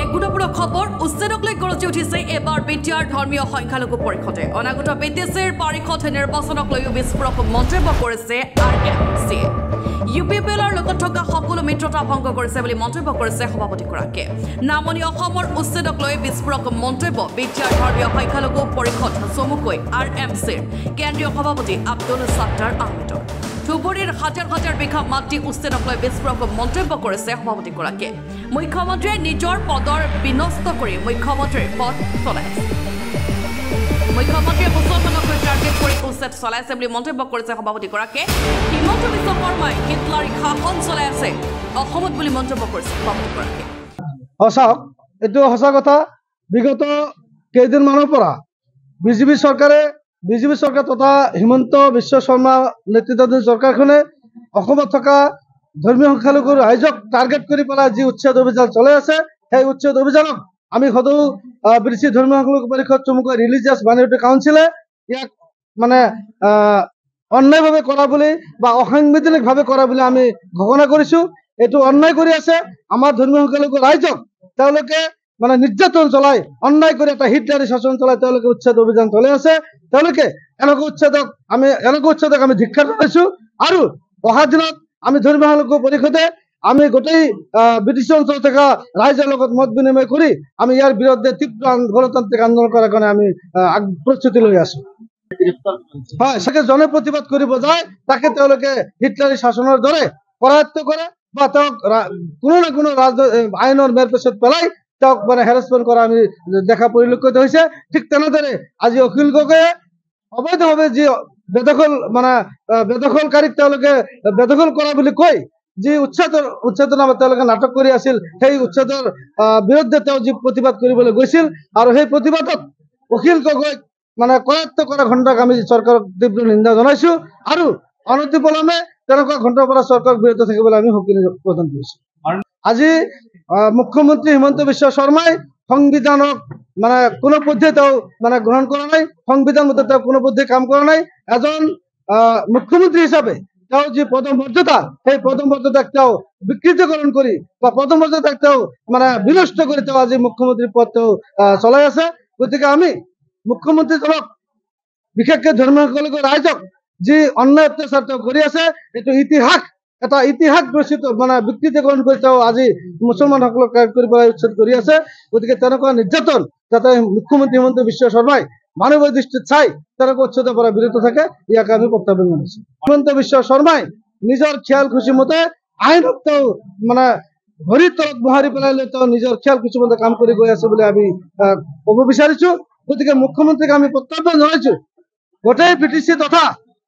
এক গুৰুত্বপূৰ্ণ খবৰ উচ্ছেদক লৈ গৰজি উঠিছে এবাৰ বিটিআৰ ধৰ্মীয় সংখ্যালঘু পৰিষদে অনাগত বিটিচিৰ পৰিষদ নিৰ্বাচনক লৈ বিস্ফোৰক মন্তব্য কৰিছে আৰএমচি ইউপিপিএলৰ লগত থকা সকলো মিত্ৰতা ভংগ কৰিছে বুলি মন্তব্য কৰিছে সভাপতিগৰাকীয়ে নামনি অসমৰ উচ্ছেদক লৈ বিস্ফোৰক মন্তব্য বিটিআৰ ধৰ্মীয় সংখ্যালঘু পৰিষদ চমুকৈ আৰএমচিৰ কেন্দ্ৰীয় সভাপতি আব্দুল সাত্তাৰ আহমেদৰ ধুবুৰীৰ হাজাৰ হাজাৰ বিঘা মাটি উচ্ছেদক লৈ বিস্ফোৰক মন্তব্য কৰিছে সভাপতিগৰাকীয়ে মুখ্যমন্ত্ৰীয়ে নিজৰ পদৰ বিনষ্ট কৰি মুখ্যমন্ত্ৰীৰ পদ চলাইছে মুখ্যমন্ত্ৰীয়ে মুছলমানক টাৰ্গেট কৰি উচ্ছেদ চলাইছে বুলি মন্তব্য কৰিছে সভাপতিগৰাকীয়ে হিমন্ত বিশ্ব শৰ্মাই হিটলাৰী শাসন চলাই আছে অসমত বুলি মন্তব্য কৰিছে সভাপতিগৰাকীয়ে এইটো সঁচা কথা বিগত কেইদিনমানৰ পৰা বিজেপি চৰকাৰ তথা হিমন্ত বিশ্ব শৰ্মা নেতৃত্বাধীন চৰকাৰখনে অসমত থকা ধৰ্মীয় সংখ্যালঘু ৰাইজক টাৰ্গেট কৰি পেলাই যি উচ্ছেদ অভিযান চলাই আছে সেই উচ্ছেদ অভিযানক আমি সদৌ বিটিচি ধৰ্মীয় সংখ্যালঘু পৰিষদ চমুকৈ ৰিলিজিয়াছ মাইনৰিটি কাউন্সিলে ইয়াক মানে অন্যায়ভাৱে কৰা বুলি বা অসাংবিধানিকভাৱে কৰা বুলি আমি ঘোষণা কৰিছো এইটো অন্যায় কৰি আছে আমাৰ ধৰ্মীয় সংখ্যালঘু ৰাইজক তেওঁলোকে মানে নিৰ্যাতন চলাই অন্যায় কৰি এটা হিটলাৰী শাসন চলাই তেওঁলোকে উচ্ছেদ অভিযান চলাই আছে তেওঁলোকে এনেকুৱা উচ্ছেদক আমি ধিক্ষাৰ জনাইছো আৰু অহা দিনত আমি ধৰ্মীয় সংখ্যালঘু পৰিষদে আমি গোটেই ব্ৰিটিছ অঞ্চলত থকা ৰাইজৰ লগত মত বিনিময় কৰি আমি ইয়াৰ বিৰুদ্ধে তীব্ৰ গণতান্ত্ৰিক আন্দোলন কৰাৰ কাৰণে আমি প্ৰস্তুতি লৈ আছো হয় চাগে জনে প্ৰতিবাদ কৰিব যায় তাকে তেওঁলোকে হিটলাৰী শাসনৰ দৰে কৰায়ত্ব কৰে বা তেওঁক কোনো না কোনো আইনৰ মেৰ পেছত পেলাই তেওঁক মানে হেৰাসমেণ্ট কৰা আমি দেখা পৰিলক্ষিত হৈছে ঠিক তেনেদৰে আজি অখিল গগৈয়ে অবৈধভাৱে যি বেদখলকাৰীক তেওঁলোকে বেদখল কৰা বুলি কৈ যি উচ্ছেদৰ নামত তেওঁলোকে নাটক কৰি আছিল সেই উচ্ছেদৰ বিৰুদ্ধে তেওঁ যি প্ৰতিবাদ কৰিবলৈ গৈছিল আৰু সেই প্ৰতিবাদত অখিল গগৈক মানে কৰায়ত্ব কৰা ঘণ্টাক আমি চৰকাৰক তীব্ৰ নিন্দা জনাইছো আৰু অনতিপলমে তেনেকুৱা ঘণ্টাৰ পৰা চৰকাৰক বিৰত থাকিবলৈ আমি সকিলি প্ৰদান কৰিছো আজি মুখ্যমন্ত্ৰী হিমন্ত বিশ্ব শৰ্মাই সংবিধানক মানে কোনো পধ্যে তেওঁ মানে গ্ৰহণ কৰা নাই সংবিধান মতে তেওঁ কোনো পধ্যে কাম কৰা নাই এজন মুখ্যমন্ত্ৰী হিচাপে তেওঁ যি পদমৰ্যাদা সেই পদমৰ্যাদাক তেওঁ বিকৃতিকৰণ কৰি বা পদমৰ্যাদাক তেওঁ মানে বিনষ্ট কৰি তেওঁ আজি মুখ্যমন্ত্ৰীৰ পদ তেওঁ চলাই আছে গতিকে আমি মুখ্যমন্ত্ৰীজনক বিশেষকৈ ধৰ্মীয় সংখ্যালঘু ৰাইজক যি অন্যায় অত্যাচাৰ তেওঁ কৰি আছে এইটো এটা ইতিহাস ৰচিত মানে বিকৃতিকৰণ কৰি তেওঁ আজি মুছলমানসকলক টাৰ্গেট কৰি পেলাই উচ্ছেদ কৰি আছে গতিকে তেনেকুৱা নিৰ্যাতন যাতে মুখ্যমন্ত্ৰী হিমন্ত বিশ্ব শৰ্মাই মানৱীয় দৃষ্টিত চাই তেনেকুৱা উচ্ছেদৰ পৰা বিৰত থাকে ইয়াকে আমি প্ৰত্যাহ্বান জনাইছো হিমন্ত বিশ্ব শৰ্মাই নিজৰ খেয়াল খুচি মতে আইনক তেওঁ মানে ভৰিৰ তলত মোহাৰি পেলাই লৈ তেওঁ নিজৰ খেয়াল খুচি মতে কাম কৰি গৈ আছে বুলি আমি ক'ব বিচাৰিছো গতিকে মুখ্যমন্ত্ৰীক আমি প্ৰত্যাহ্বান জনাইছো গোটেই বিটিচি তথা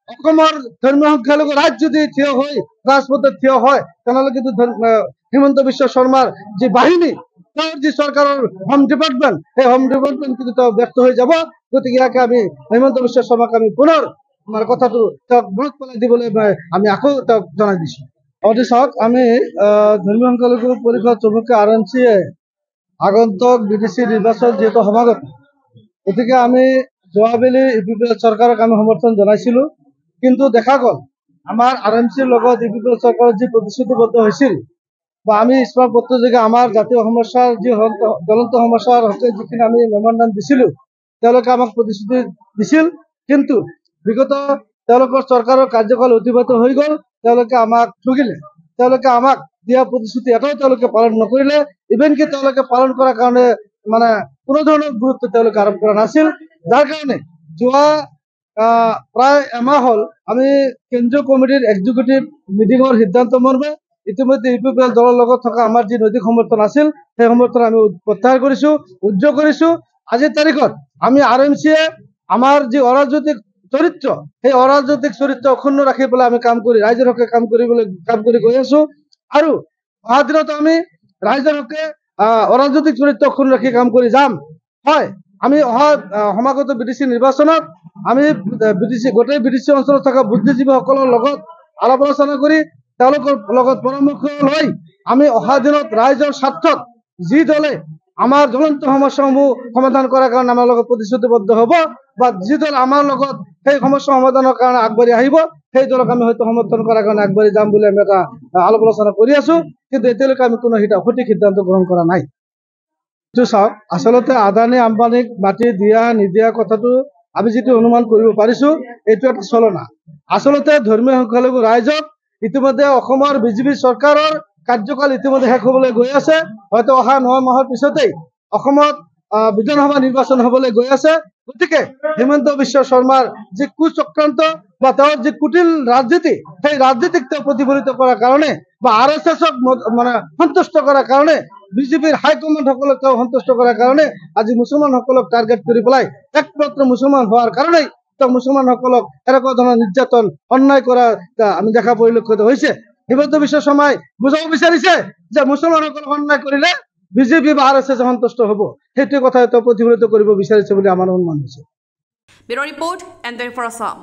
অসমৰ ধৰ্মীয় সংখ্যালঘু ৰাইজ যদি থিয় হৈ ৰাজপথত থিয় হয় তেনেহ'লে কিন্তু হিমন্ত বিশ্ব শৰ্মাৰ যি বাহিনী তেওঁৰ যি চৰকাৰৰ হোম ডিপাৰ্টমেণ্ট সেই হোম ডিপাৰ্টমেণ্ট কিন্তু তেওঁ ব্যৰ্থ হৈ যাব গতিকে ইয়াকে আমি হিমন্ত বিশ্ব শৰ্মাক আমি পুনৰ আমাৰ কথাটো তেওঁক মনত পেলাই দিবলৈ আমি আকৌ তেওঁক জনাই দিছো চাওক আমি ধৰ্মীয় সংখ্যালঘু পৰিষদ চমুকৈ আৰএমচিয়ে আগন্তুক বিটিচি নিৰ্বাচন যিহেতু সমাগত গতিকে আমি যোৱাবেলি ইউপিপিএল চৰকাৰক আমি সমৰ্থন জনাইছিলো কিন্তু দেখা গ'ল আমাৰ আৰএমচিৰ লগত ইউপিপিএল চৰকাৰৰ যি প্ৰতিশ্ৰুতিবদ্ধ হৈছিল বা আমি স্মাৰক পত্ৰ যোগে আমাৰ জাতীয় সমস্যাৰ যি জ্বলন্ত সমস্যাৰ হকে যিখিনি আমি মেমৰেণ্ডাম দিছিলো তেওঁলোকে আমাক প্ৰতিশ্ৰুতি দিছিল কিন্তু বিগত তেওঁলোকৰ চৰকাৰৰ কাৰ্যকাল অতিবাহিত হৈ গ'ল তেওঁলোকে আমাক ঠগিলে তেওঁলোকে আমাক দিয়া প্ৰতিশ্ৰুতি এটাও তেওঁলোকে পালন নকৰিলে ইভেনকি তেওঁলোকে পালন কৰাৰ কাৰণে মানে কোনো ধৰণৰ গুৰুত্ব তেওঁলোকে আৰোপ কৰা নাছিল যাৰ কাৰণে যোৱা প্ৰায় এমাহ হ'ল আমি কেন্দ্ৰীয় কমিটিৰ এক্সিকিউটিভ মিটিঙৰ সিদ্ধান্ত মৰ্মে ইতিমধ্যে ইউপিপিএল দলৰ লগত থকা আমাৰ যি নৈতিক সমৰ্থন আছিল সেই সমৰ্থন আমি প্ৰত্যাহাৰ কৰিছো উদ্যোগ কৰিছো আজিৰ তাৰিখত আমি আৰএমচিয়ে আমাৰ যি অৰাজনৈতিক চৰিত্ৰ সেই অৰাজনৈতিক চৰিত্ৰ অক্ষুণ্ণ ৰাখি পেলাই আমি কাম কৰি ৰাইজৰ হকে কাম কৰি গৈ আছো আৰু অহা দিনত আমি ৰাইজৰ হকে অৰাজনৈতিক চৰিত্ৰ অক্ষুণ্ণ ৰাখি কাম কৰি যাম হয় আমি অহা সমাগত বিটিচি নিৰ্বাচনত আমি গোটেই বিটিচি অঞ্চলত থকা বুদ্ধিজীৱীসকলৰ লগত আলাপ আলোচনা কৰি তেওঁলোকৰ লগত পৰামৰ্শ লৈ আমি অহা দিনত ৰাইজৰ স্বাৰ্থত যি দলে আমাৰ জ্বলন্ত সমস্যাসমূহ সমাধান কৰাৰ কাৰণে আমাৰ লগত প্ৰতিশ্ৰুতিবদ্ধ হ'ব বা যি দল আমাৰ লগত সেই সমস্যা সমাধানৰ কাৰণে আগবাঢ়ি আহিব সেই দলক আমি হয়তো সমৰ্থন কৰাৰ কাৰণে আগবাঢ়ি যাম বুলি আমি এটা আলোচনা কৰি আছো কিন্তু এতিয়ালৈকে আমি কোনো সঠিক সিদ্ধান্ত গ্ৰহণ কৰা নাই। চাওক আচলতে আদানী আম্বানীক মাটি দিয়া নিদিয়া কথাটো আমি যেটো অনুমান কৰিব পাৰিছো এইটো এটা চলনা আচলতে ধৰ্মীয় সংখ্যালঘু ৰাইজক ইতিমধ্যে অসমৰ বিজেপি চৰকাৰৰ কাৰ্যকাল ইতিমধ্যে শেষ হ'বলৈ গৈ আছে হয়তো অহা 9 মাহৰ পিছতেই অসমত বিধানসভা নিৰ্বাচন হ'বলৈ গৈ আছে গতিকে হিমন্ত বিশ্ব শৰ্মাৰ যে কুচক্ৰান্ত বা তেওঁৰ যে কুটিল ৰাজনীতি সেই ৰাজনীতিক তেওঁ প্ৰতিফলিত কৰাৰ কাৰণে বা আৰএছএছক মানে সন্তুষ্ট কৰাৰ কাৰণে বিজেপিৰ হাইকমাণ্ড সকলক তেওঁ সন্তুষ্ট কৰাৰ কাৰণে আজি মুছলমানসকলক টাৰ্গেট কৰি পেলাই একমাত্ৰ মুছলমান হোৱাৰ কাৰণেই তেওঁ মুছলমানসকলক এনেকুৱা ধৰণৰ নিৰ্যাতন অন্যায় কৰা আমি দেখা পৰিলক্ষিত হৈছে হিমন্ত বিশ্ব শৰ্মাই বুজাব বিচাৰিছে যে মুছলমানসকলক অন্যায় কৰিলে বিজেপি বা আৰএছএছ সন্তুষ্ট হ'ব সেইটো কথা তেওঁ প্ৰতিফলিত কৰিব বিচাৰিছে বুলি আমাৰ অনুমান হৈছে bureau' report and for Assam.